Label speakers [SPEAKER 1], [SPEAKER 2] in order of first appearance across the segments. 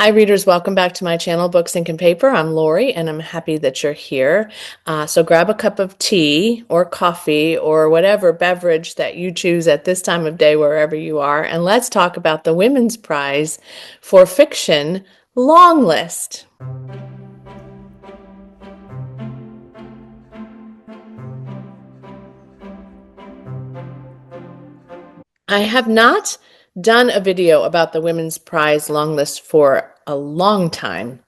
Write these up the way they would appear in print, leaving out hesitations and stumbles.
[SPEAKER 1] Hi, readers. Welcome back to my channel, Books, Ink, and Paper. I'm Lori, and I'm happy that you're here. So grab a cup of tea or coffee or whatever beverage that you choose at this time of day, wherever you are, and let's talk about the Women's Prize for Fiction Longlist. I have not done a video about the Women's Prize Longlist for a long time.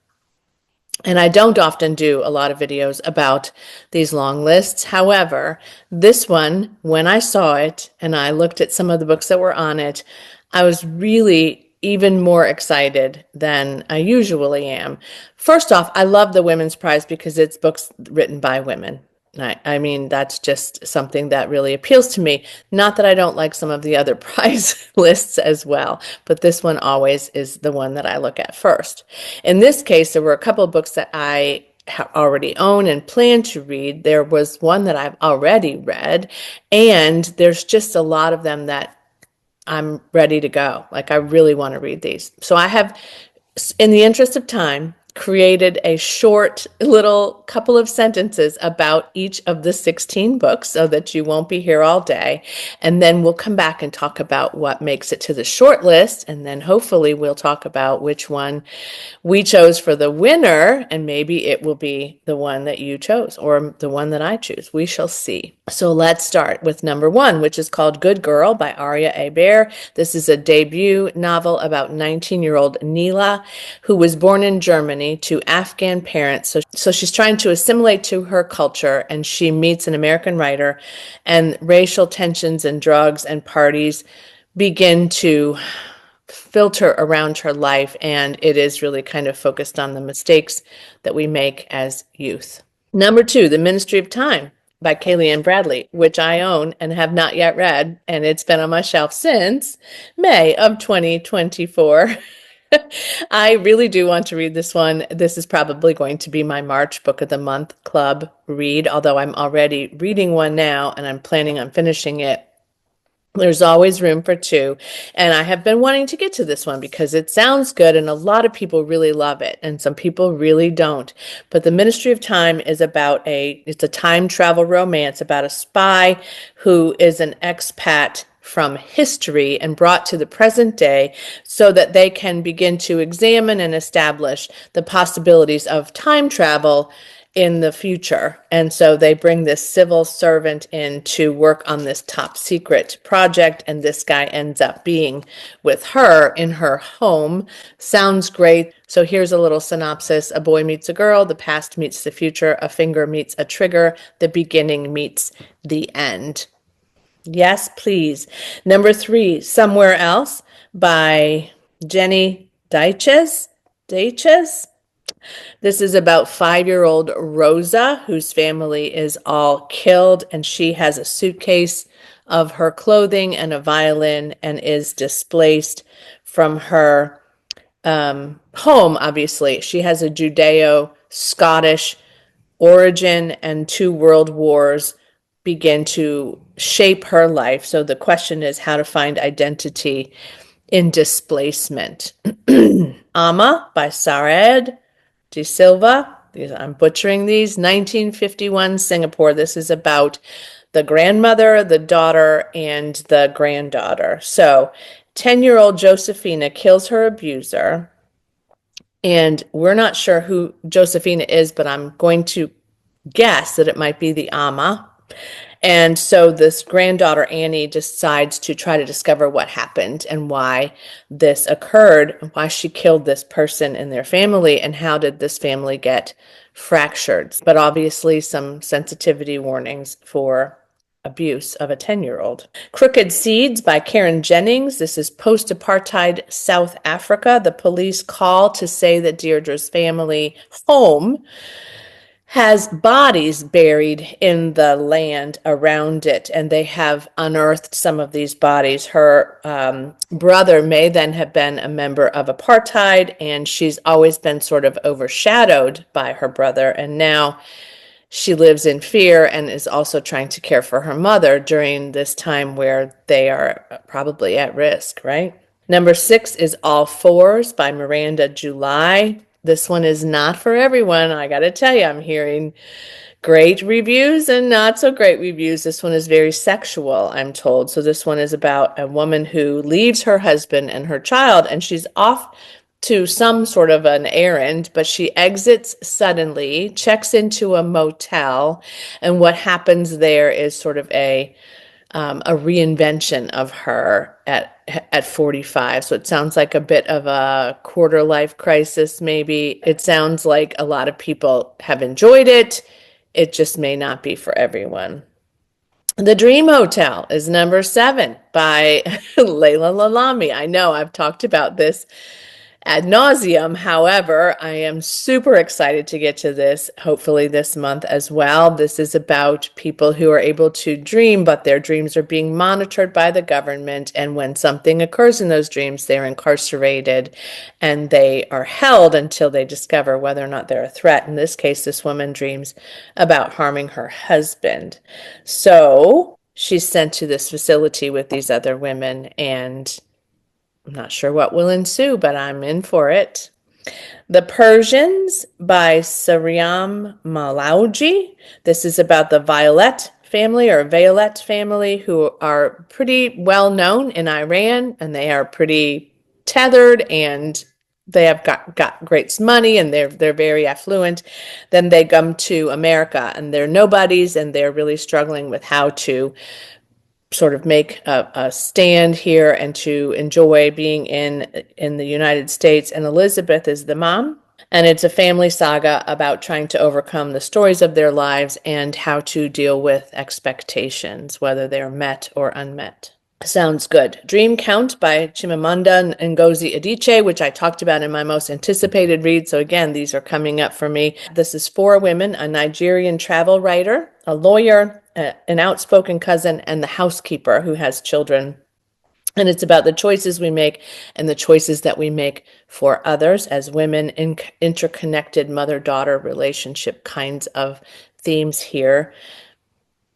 [SPEAKER 1] And I don't often do a lot of videos about these long lists. However, this one, when I saw it and I looked at some of the books that were on it, I was really even more excited than I usually am. First off, I love the Women's Prize because it's books written by women. I mean, that's just something that really appeals to me. Not that I don't like some of the other prize lists as well, but this one always is the one that I look at first. In this case, there were a couple of books that I already own and plan to read. There was one that I've already read, and there's just a lot of them that I'm ready to go. Like, I really want to read these. So I have, in the interest of time, created a short little couple of sentences about each of the 16 books so that you won't be here all day. And then we'll come back and talk about what makes it to the short list. And then hopefully we'll talk about which one we chose for the winner. And maybe it will be the one that you chose or the one that I choose. We shall see. So let's start with number one, which is called Good Girl by Aria Aber. This is a debut novel about 19-year-old Neela, who was born in Germany to Afghan parents. So she's trying to assimilate to her culture, and she meets an American writer, and racial tensions and drugs and parties begin to filter around her life, and it is really kind of focused on the mistakes that we make as youth. Number two, The Ministry of Time by Kaylee Ann Bradley, which I own and have not yet read, and it's been on my shelf since May of 2024. I really do want to read this one. This is probably going to be my March Book of the Month Club read, although I'm already reading one now and I'm planning on finishing it. There's always room for two. And I have been wanting to get to this one because it sounds good and a lot of people really love it and some people really don't. But The Ministry of Time is it's a time travel romance about a spy who is an expat from history and brought to the present day so that they can begin to examine and establish the possibilities of time travel in the future. And so they bring this civil servant in to work on this top secret project, and this guy ends up being with her in her home. Sounds great. So here's a little synopsis. A boy meets a girl, the past meets the future, a finger meets a trigger, the beginning meets the end. Yes, please. Number three, Somewhere Else by Jenny Deiches. This is about 5-year-old Rosa, whose family is all killed, and she has a suitcase of her clothing and a violin and is displaced from her home, obviously. She has a Judeo-Scottish origin, and 2 world wars begin to shape her life. So the question is how to find identity in displacement. Ama by Sared De Silva. I'm butchering these. 1951 Singapore. This is about the grandmother, the daughter, and the granddaughter. So 10-year-old Josephina kills her abuser. And we're not sure who Josephina is, but I'm going to guess that it might be the Ama. And so this granddaughter, Annie, decides to try to discover what happened and why this occurred, why she killed this person in their family, and how did this family get fractured. But obviously some sensitivity warnings for abuse of a 10-year-old. Crooked Seeds by Karen Jennings. This is post-apartheid South Africa. The police call to say that Deirdre's family home has bodies buried in the land around it, and they have unearthed some of these bodies. Her brother may then have been a member of apartheid, and she's always been sort of overshadowed by her brother, and now she lives in fear and is also trying to care for her mother during this time where they are probably at risk, right? Number 6 is All Fours by Miranda July. This one is not for everyone. I got to tell you, I'm hearing great reviews and not so great reviews. This one is very sexual, I'm told. So this one is about a woman who leaves her husband and her child, and she's off to some sort of an errand, but she exits suddenly, checks into a motel, and what happens there is sort of a reinvention of her at 45. So it sounds like a bit of a quarter life crisis, maybe. It sounds like a lot of people have enjoyed it. It just may not be for everyone. The Dream Hotel is number 7 by Layla Lalami. I know I've talked about this ad nauseum. However, I am super excited to get to this, hopefully this month as well. This is about people who are able to dream, but their dreams are being monitored by the government. And when something occurs in those dreams, they're incarcerated and they are held until they discover whether or not they're a threat. In this case, this woman dreams about harming her husband. So she's sent to this facility with these other women, and I'm not sure what will ensue, but I'm in for it. The Persians by Saryam Malauji. This is about the Violet family, who are pretty well known in Iran, and they are pretty tethered, and they have got great money, and they're very affluent. Then they come to America and they're nobodies, and they're really struggling with how to sort of make a stand here and to enjoy being in the United States. And Elizabeth is the mom. And it's a family saga about trying to overcome the stories of their lives and how to deal with expectations, whether they're met or unmet. Sounds good. Dream Count by Chimamanda Ngozi Adichie, which I talked about in my most anticipated read. So again, these are coming up for me. This is 4 women, a Nigerian travel writer, a lawyer, an outspoken cousin, and the housekeeper who has children. And it's about the choices we make and the choices that we make for others as women in interconnected mother-daughter relationship kinds of themes here.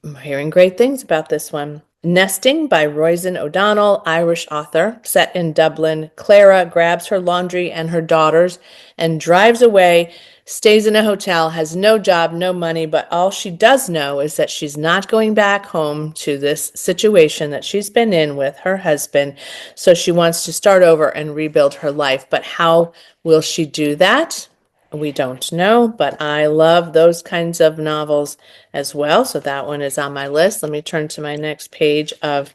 [SPEAKER 1] I'm hearing great things about this one. Nesting by Roisin O'Donnell, Irish author, set in Dublin. Clara grabs her laundry and her daughters and drives away, stays in a hotel, has no job, no money, but all she does know is that she's not going back home to this situation that she's been in with her husband. So she wants to start over and rebuild her life. But how will she do that? We don't know, but I love those kinds of novels as well. So that one is on my list. Let me turn to my next page of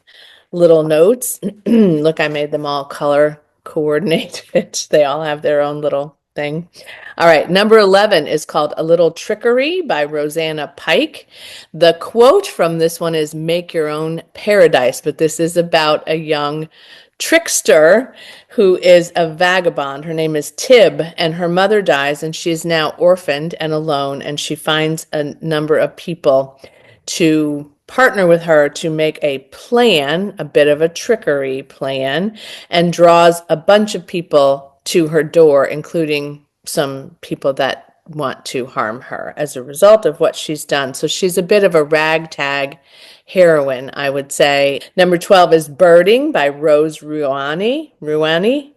[SPEAKER 1] little notes. Look, I made them all color coordinated. They all have their own little thing. All right, number 11 is called A Little Trickery by Rosanna Pike. The quote from this one is "Make your own paradise," but this is about a young trickster who is a vagabond. Her name is Tib, and her mother dies, and she is now orphaned and alone, and she finds a number of people to partner with her to make a plan, a bit of a trickery plan, and draws a bunch of people to her door, including some people that want to harm her as a result of what she's done. So she's a bit of a ragtag heroine, I would say. Number 12 is Birding by Rose Ruani,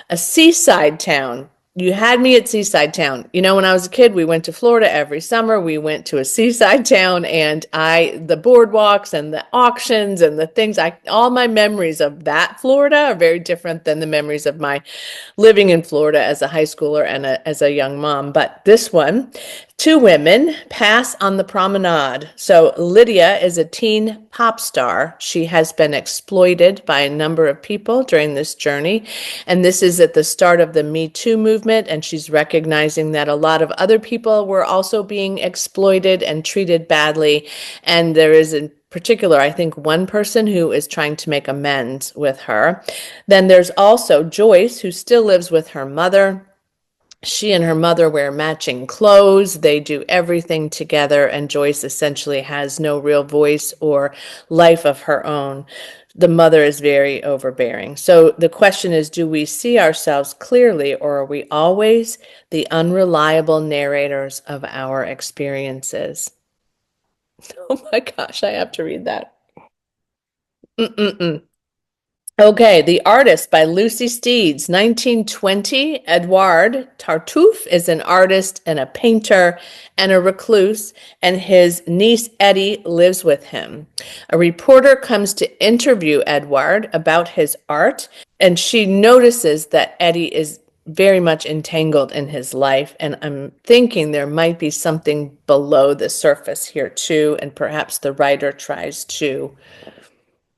[SPEAKER 1] a seaside town. You had me at seaside town. You know, when I was a kid, we went to Florida every summer. We went to a seaside town, and the boardwalks and the auctions and the things, all my memories of that Florida are very different than the memories of my living in Florida as a high schooler and as a young mom. But this one, 2 women pass on the promenade. So Lydia is a teen pop star. She has been exploited by a number of people during this journey. And this is at the start of the Me Too movement. And she's recognizing that a lot of other people were also being exploited and treated badly. And there is in particular, I think, one person who is trying to make amends with her. Then there's also Joyce, who still lives with her mother. She and her mother wear matching clothes. They do everything together, and Joyce essentially has no real voice or life of her own. The mother is very overbearing. So the question is, do we see ourselves clearly, or are we always the unreliable narrators of our experiences? Oh my gosh, I have to read that. Mm-mm-mm. Okay, The Artist by Lucy Steeds, 1920. Edouard Tartuffe is an artist and a painter and a recluse, and his niece Eddie lives with him. A reporter comes to interview Edouard about his art, and she notices that Eddie is very much entangled in his life, and I'm thinking there might be something below the surface here too, and perhaps the writer tries to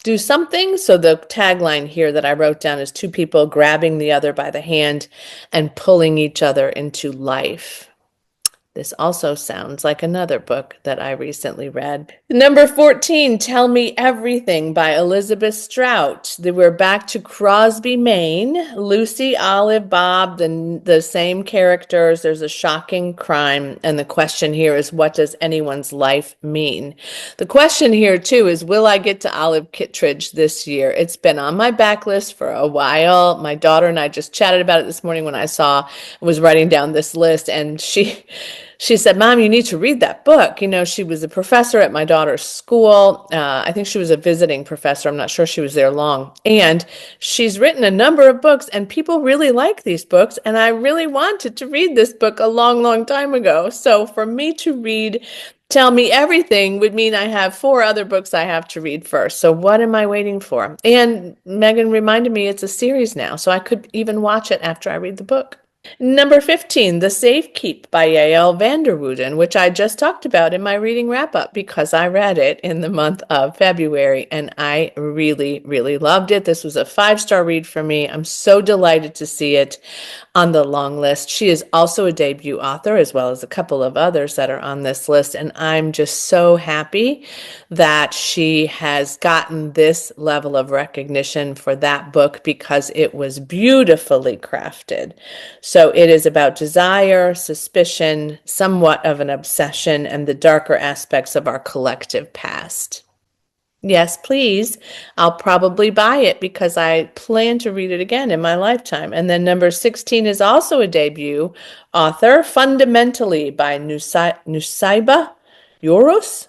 [SPEAKER 1] do something. So the tagline here that I wrote down is two people grabbing the other by the hand and pulling each other into life. This also sounds like another book that I recently read. Number 14, Tell Me Everything by Elizabeth Strout. We're back to Crosby, Maine. Lucy, Olive, Bob, the same characters. There's a shocking crime. And the question here is, what does anyone's life mean? The question here, too, is, will I get to Olive Kittredge this year? It's been on my backlist for a while. My daughter and I just chatted about it this morning when I was writing down this list, and she said, Mom, you need to read that book. You know, she was a professor at my daughter's school. I think she was a visiting professor. I'm not sure she was there long. And she's written a number of books, and people really like these books. And I really wanted to read this book a long, long time ago. So for me to read Tell Me Everything would mean I have four other books I have to read first. So what am I waiting for? And Megan reminded me it's a series now, so I could even watch it after I read the book. Number 15, The Safe Keep by Yael Vanderwooden, which I just talked about in my reading wrap-up because I read it in the month of February, and I really, really loved it. This was a 5-star read for me. I'm so delighted to see it on the long list. She is also a debut author, as well as a couple of others that are on this list, and I'm just so happy that she has gotten this level of recognition for that book because it was beautifully crafted. So it is about desire, suspicion, somewhat of an obsession, and the darker aspects of our collective past. Yes, please. I'll probably buy it because I plan to read it again in my lifetime. And then number 16 is also a debut author, Fundamentally by Nusaiba Yoros.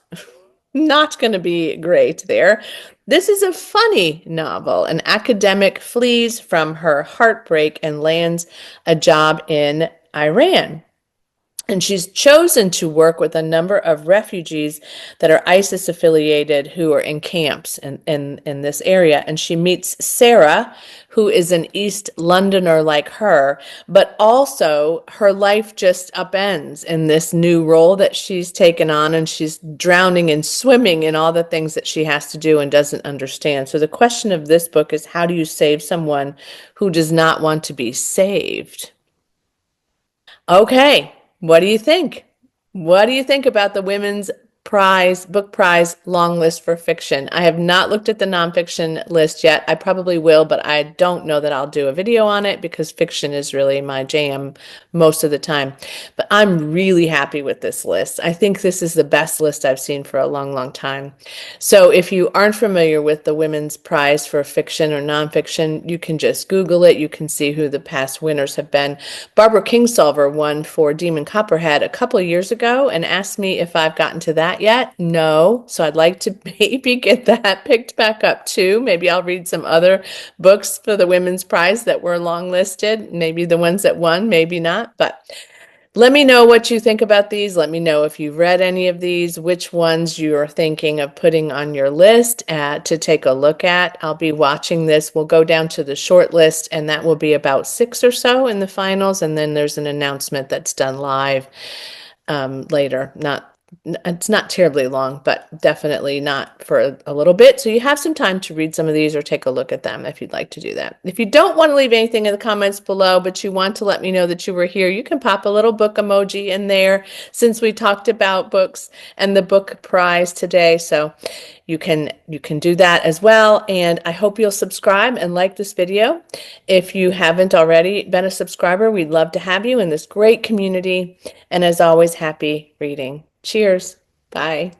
[SPEAKER 1] Not going to be great there. This is a funny novel. An academic flees from her heartbreak and lands a job in Iran. And she's chosen to work with a number of refugees that are ISIS affiliated who are in camps in this area. And she meets Sarah, who is an East Londoner like her, but also her life just upends in this new role that she's taken on, and she's drowning and swimming in all the things that she has to do and doesn't understand. So the question of this book is, how do you save someone who does not want to be saved? Okay, what do you think? What do you think about the Women's Prize, Book Prize long list for fiction? I have not looked at the nonfiction list yet. I probably will, but I don't know that I'll do a video on it because fiction is really my jam most of the time. But I'm really happy with this list. I think this is the best list I've seen for a long, long time. So if you aren't familiar with the Women's Prize for fiction or nonfiction, you can just Google it. You can see who the past winners have been. Barbara Kingsolver won for Demon Copperhead a couple of years ago and asked me if I've gotten to that yet. No. So I'd like to maybe get that picked back up too. Maybe I'll read some other books for the Women's Prize that were long listed. Maybe the ones that won, maybe not. But let me know what you think about these. Let me know if you've read any of these, which ones you're thinking of putting on your list to take a look at. I'll be watching this. We'll go down to the short list, and that will be about 6 or so in the finals. And then there's an announcement that's done live later. It's not terribly long, but definitely not for a little bit. So you have some time to read some of these or take a look at them if you'd like to do that. If you don't want to leave anything in the comments below, but you want to let me know that you were here, you can pop a little book emoji in there since we talked about books and the book prize today. So you can do that as well. And I hope you'll subscribe and like this video. If you haven't already been a subscriber, we'd love to have you in this great community. And as always, happy reading. Cheers. Bye.